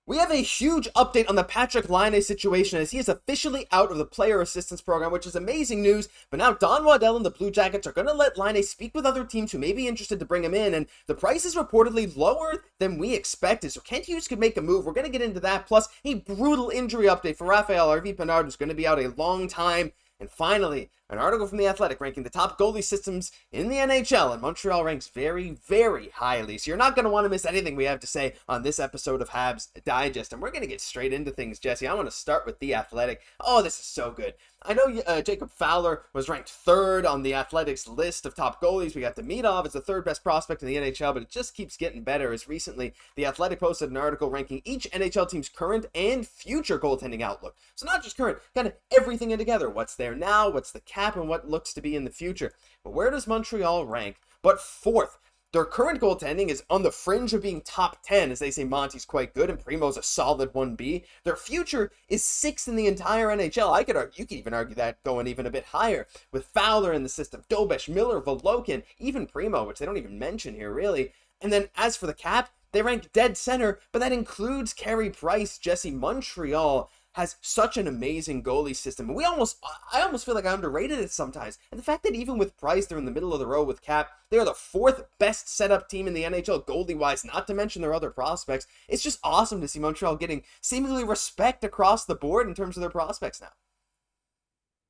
We have a huge update on the Patrik Laine situation as he is officially out of the player assistance program, which is amazing news. But now Don Waddell and the Blue Jackets are going to let Laine speak with other teams who may be interested to bring him in, and the price is reportedly lower than we expected. So Kent Hughes could make a move. We're going to get into that. Plus, a brutal injury update for Harvey-Pinard, who's going to be out a long time. And finally, an article from The Athletic ranking the top goalie systems in the NHL, and Montreal ranks very, very highly. So you're not going to want to miss anything we have to say on this episode of Habs Digest. And we're going to get straight into things, Jesse. I want to start with The Athletic. Oh, this is so good. I know Jacob Fowler was ranked third on The Athletic's list of top goalies. We got Demidov as the third best prospect in the NHL, but it just keeps getting better as recently The Athletic posted an article ranking each NHL team's current and future goaltending outlook. So not just current, kind of everything in together. What's there now, what's the cap, and what looks to be in the future. But where does Montreal rank? But fourth. Their current goaltending is on the fringe of being top 10, as they say Monty's quite good and Primeau's a solid 1B. Their future is sixth in the entire NHL. You could even argue that going even a bit higher, with Fowler in the system, Dobesh, Miller, Volokin, even Primeau, which they don't even mention here really. And then as for the cap, they rank dead center, but that includes Carey Price. Jesse, Montreal has such an amazing goalie system. I almost feel like I underrated it sometimes. And the fact that even with Price, they're in the middle of the row with cap, they are the fourth best setup team in the NHL goalie-wise, not to mention their other prospects. It's just awesome to see Montreal getting seemingly respect across the board in terms of their prospects now.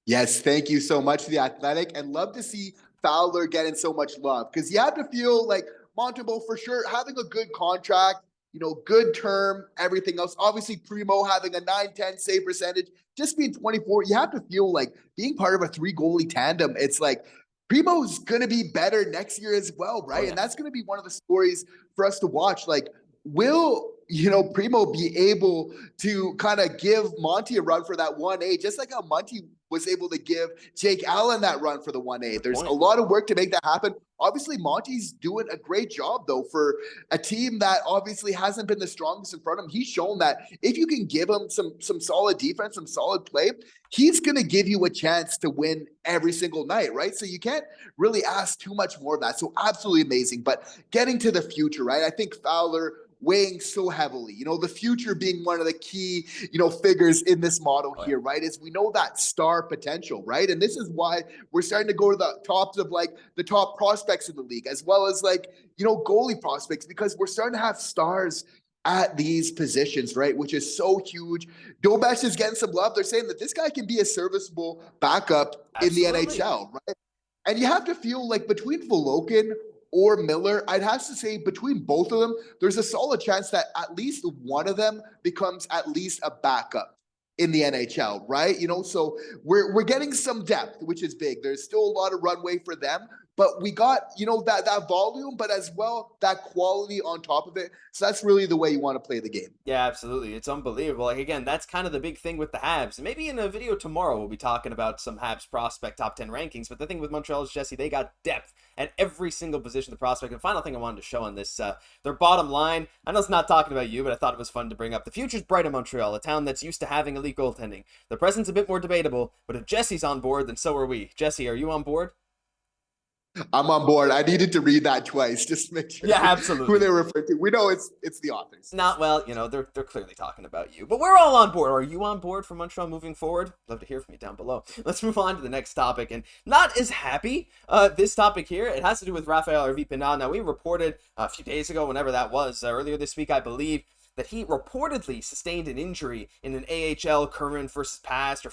Yes, thank you so much to The Athletic, and love to see Fowler getting so much love, because you have to feel like Montembeault, for sure, having a good contract, good term, everything else. Obviously, Primeau having a 9-10 save percentage, just being 24, you have to feel like being part of a 3-goalie tandem. It's like Primeau's going to be better next year as well, right? Oh, yeah. And that's going to be one of the stories for us to watch. Like, will Primeau be able to kind of give Monty a run for that 1A, just like how Monty was able to give Jake Allen that run for the 1A. There's a lot of work to make that happen. Obviously, Monty's doing a great job, though, for a team that obviously hasn't been the strongest in front of him. He's shown that if you can give him some solid defense, some solid play, he's going to give you a chance to win every single night, right? So you can't really ask too much more of that. So absolutely amazing. But getting to the future, right? I think Fowler weighing so heavily, the future being one of the key, figures in this model here, right? Is we know that star potential, right? And this is why we're starting to go to the tops of like the top prospects in the league, as well as like, goalie prospects, because we're starting to have stars at these positions, right? Which is so huge. Dobesh is getting some love. They're saying that this guy can be a serviceable backup in the NHL, right? And you have to feel like between Volokin or Miller, I'd have to say between both of them, there's a solid chance that at least one of them becomes at least a backup in the NHL, right? So we're getting some depth, which is big. There's still a lot of runway for them, but we got, that volume, but as well, that quality on top of it. So that's really the way you want to play the game. Yeah, absolutely. It's unbelievable. Like, again, that's kind of the big thing with the Habs. And maybe in a video tomorrow, we'll be talking about some Habs prospect top 10 rankings. But the thing with Montreal is, Jesse, they got depth at every single position of the prospect. And final thing I wanted to show on this, their bottom line. I know it's not talking about you, but I thought it was fun to bring up. The future's bright in Montreal, a town that's used to having elite goaltending. The present's a bit more debatable, but if Jesse's on board, then so are we. Jesse, are you on board? I'm on board. I needed to read that twice just to make sure who they refer to. We know it's the authors. They're clearly talking about you. But we're all on board. Are you on board for Montreal moving forward? Love to hear from you down below. Let's move on to the next topic. And not as happy, this topic here. It has to do with Harvey-Pinard. Now, we reported a few days ago, whenever that was, earlier this week, I believe, that he reportedly sustained an injury in an AHL current versus past, or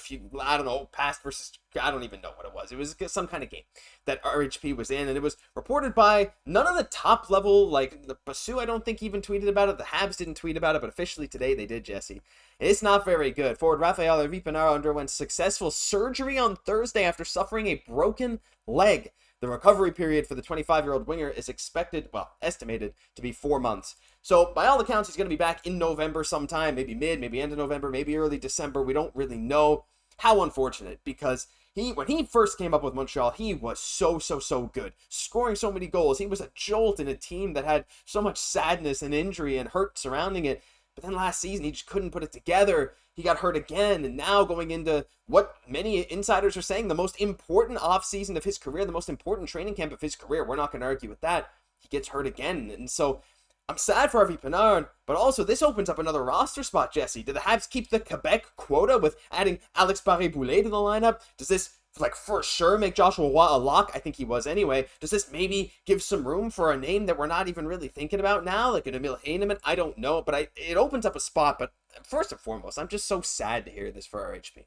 past versus, I don't even know what it was. It was some kind of game that RHP was in, and it was reported by none of the top level, like the Basu, I don't think even tweeted about it. The Habs didn't tweet about it, but officially today they did, Jesse. It's not very good. Forward Harvey-Pinard underwent successful surgery on Thursday after suffering a broken leg. The recovery period for the 25-year-old winger is estimated to be 4 months. So, by all accounts, he's going to be back in November sometime, maybe maybe end of November, maybe early December. We don't really know. How unfortunate, because when he first came up with Montreal, he was so good, scoring so many goals. He was a jolt in a team that had so much sadness and injury and hurt surrounding it. But then last season, he just couldn't put it together. He got hurt again, and now going into what many insiders are saying, the most important offseason of his career, the most important training camp of his career. We're not going to argue with that. He gets hurt again, and so I'm sad for Harvey-Pinard, but also this opens up another roster spot, Jesse. Do the Habs keep the Quebec quota with adding Alex Barré-Boulet to the lineup? Does this, like, for sure make Joshua Watt a lock? I think he was anyway. Does this maybe give some room for a name that we're not even really thinking about now, like an Emil Heineman? I don't know, but it opens up a spot. But first and foremost, I'm just so sad to hear this for RHP.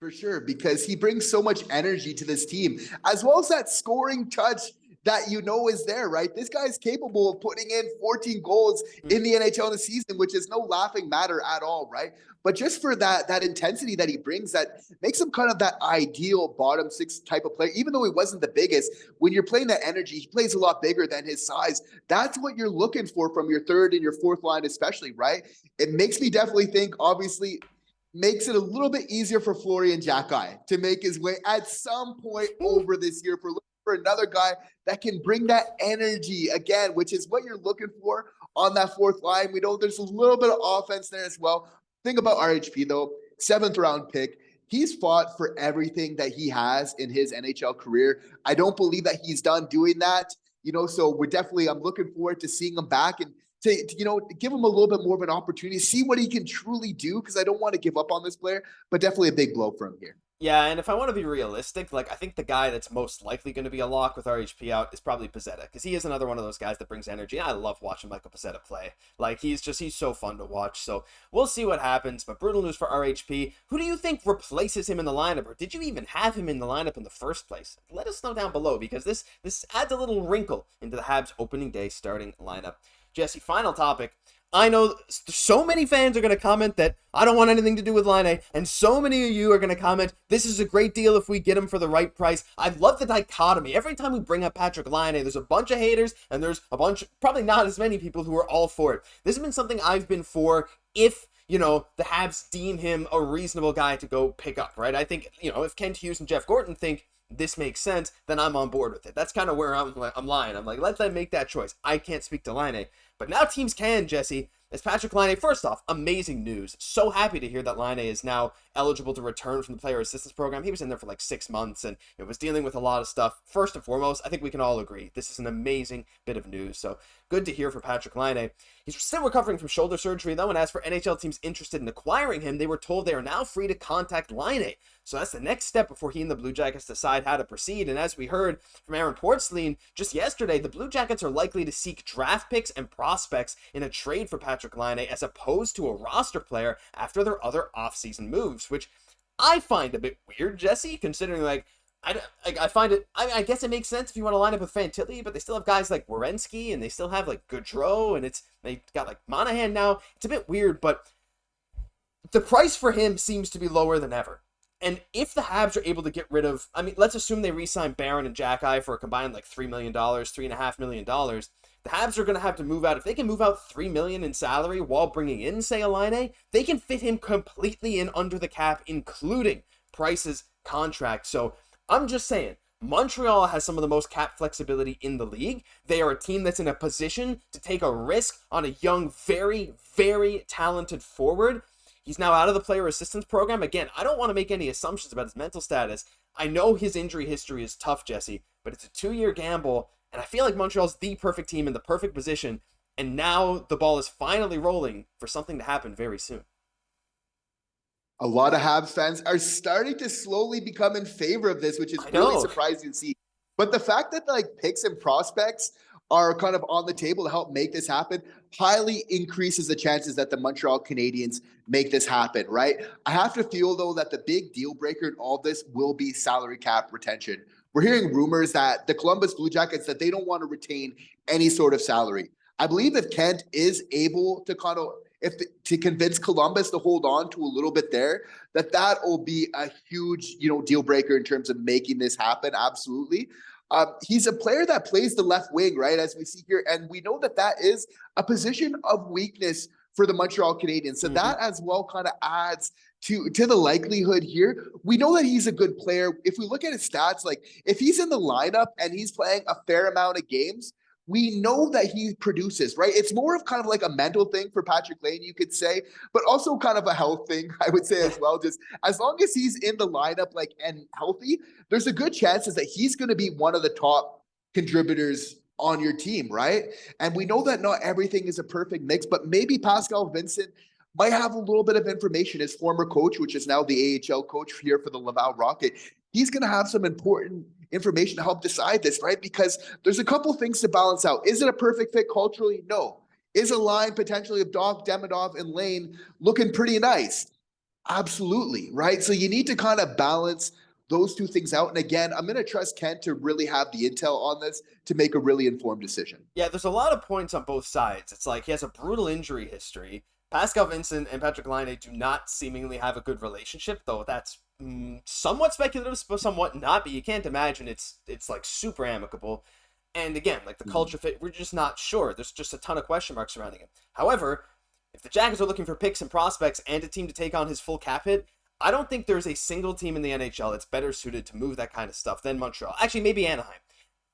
For sure, because he brings so much energy to this team, as well as that scoring touch that is there, right? This guy is capable of putting in 14 goals in the NHL in a season, which is no laughing matter at all, right? But just for that intensity that he brings, that makes him kind of that ideal bottom six type of player. Even though he wasn't the biggest, when you're playing that energy, he plays a lot bigger than his size. That's what you're looking for from your third and your fourth line especially, right? It makes me definitely think, obviously, makes it a little bit easier for Florian Xhekaj to make his way at some point over this year for another guy that can bring that energy again, which is what you're looking for on that fourth line. We know there's a little bit of offense there as well. Think about RHP though, 7th round pick. He's fought for everything that he has in his NHL career. I don't believe that he's done doing that, so I'm looking forward to seeing him back and to give him a little bit more of an opportunity, see what he can truly do, because I don't want to give up on this player, but definitely a big blow for him here. Yeah, and if I want to be realistic, I think the guy that's most likely going to be a lock with RHP out is probably Pezzetta, because he is another one of those guys that brings energy. I love watching Michael Pezzetta play. He's so fun to watch. So we'll see what happens, but brutal news for RHP. Who do you think replaces him in the lineup, or did you even have him in the lineup in the first place? Let us know down below, because this adds a little wrinkle into the Habs opening day starting lineup. Jesse, final topic. I know so many fans are going to comment that I don't want anything to do with Laine, and so many of you are going to comment, this is a great deal if we get him for the right price. I love the dichotomy. Every time we bring up Patrik Laine, there's a bunch of haters, and there's a bunch, probably not as many people who are all for it. This has been something I've been for if, the Habs deem him a reasonable guy to go pick up, right? I think, if Kent Hughes and Jeff Gorton think this makes sense, then I'm on board with it. That's kind of where I'm lying. I'm like, let them make that choice. I can't speak to Laine. But now teams can, Jesse. As Patrik Laine, first off, amazing news. So happy to hear that Laine is now eligible to return from the player assistance program. He was in there for 6 months and was dealing with a lot of stuff. First and foremost, I think we can all agree this is an amazing bit of news. So good to hear for Patrik Laine. He's still recovering from shoulder surgery though, and as for NHL teams interested in acquiring him, they were told they are now free to contact Laine. So that's the next step before he and the Blue Jackets decide how to proceed. And as we heard from Aaron Portzline just yesterday, the Blue Jackets are likely to seek draft picks and prospects in a trade for Patrik Laine as opposed to a roster player after their other offseason moves, which I find a bit weird, Jesse, considering I find it, I guess it makes sense if you want to line up with Fantilli, but they still have guys like Werenski and they still have Gaudreau, and they got Monahan now. It's a bit weird, but the price for him seems to be lower than ever. And if the Habs are able to get rid of, let's assume they re-sign Barron and Xhekaj for a combined $3 million, $3.5 million. The Habs are going to have to move out. If they can move out $3 million in salary while bringing in, say, a Laine, they can fit him completely in under the cap, including Price's contract. So I'm just saying, Montreal has some of the most cap flexibility in the league. They are a team that's in a position to take a risk on a young, very, very talented forward. He's now out of the player assistance program. Again, I don't want to make any assumptions about his mental status. I know his injury history is tough, Jesse, but it's a 2-year gamble, and I feel like Montreal's the perfect team in the perfect position, and now the ball is finally rolling for something to happen very soon. A lot of Habs fans are starting to slowly become in favor of this, which is really surprising to see. But the fact that picks and prospects are kind of on the table to help make this happen highly increases the chances that the Montreal Canadiens make this happen, right? I have to feel, though, that the big deal breaker in all this will be salary cap retention. We're hearing rumors that the Columbus Blue Jackets, that they don't want to retain any sort of salary. I believe if Kent is able to to convince Columbus to hold on to a little bit there, that will be a huge, deal breaker in terms of making this happen. Absolutely. He's a player that plays the left wing, right, as we see here. And we know that is a position of weakness for the Montreal Canadiens. So that as well kind of adds to the likelihood here. We know that he's a good player. If we look at his stats, if he's in the lineup and he's playing a fair amount of games, we know that he produces, right? It's more of kind of a mental thing for Patrik Laine, you could say, but also kind of a health thing, I would say as well. Just as long as he's in the lineup, and healthy, there's a good chances that he's going to be one of the top contributors on your team, right? And we know that not everything is a perfect mix, but maybe Pascal Vincent might have a little bit of information. His former coach, which is now the AHL coach here for the Laval Rocket, he's going to have some important information to help decide this, right? Because there's a couple things to balance out. Is it a perfect fit culturally? No. Is a line potentially of Dach, Demidov, and Laine looking pretty nice? Absolutely, right? So you need to kind of balance those two things out. And again, I'm going to trust Kent to really have the intel on this to make a really informed decision. Yeah, there's a lot of points on both sides. It's like he has a brutal injury history. Pascal Vincent and Patrik Laine do not seemingly have a good relationship, though that's somewhat speculative, but somewhat not. But you can't imagine it's like super amicable. And again, like the culture fit, we're just not sure. There's just a ton of question marks surrounding him. However, if the Jackets are looking for picks and prospects and a team to take on his full cap hit, I don't think there's a single team in the NHL that's better suited to move that kind of stuff than Montreal. Actually, maybe Anaheim.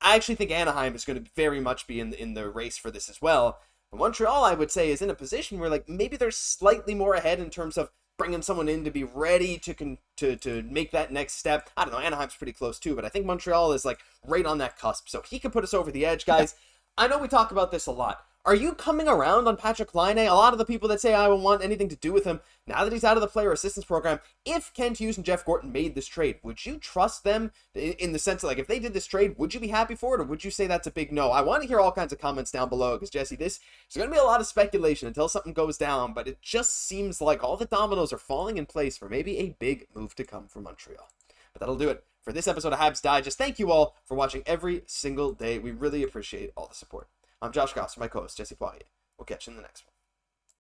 I actually think Anaheim is going to very much be in the race for this as well. But Montreal, I would say, is in a position where like maybe they're slightly more ahead in terms of bringing someone in to be ready to make that next step. I don't know, Anaheim's pretty close too, but I think Montreal is like right on that cusp. So he could put us over the edge, guys. I know we talk about this a lot. Are you coming around on Patrik Laine? A lot of the people that say I don't want anything to do with him, now that he's out of the player assistance program, if Kent Hughes and Jeff Gorton made this trade, would you trust them in the sense of, like, if they did this trade, would you be happy for it, or would you say that's a big no? I want to hear all kinds of comments down below, because, Jesse, this is going to be a lot of speculation until something goes down, but it just seems like all the dominoes are falling in place for maybe a big move to come for Montreal. But that'll do it for this episode of Habs Digest. Thank you all for watching every single day. We really appreciate all the support. I'm Josh Gosse, my co-host, Jesse Poirier. We'll catch you in the next one.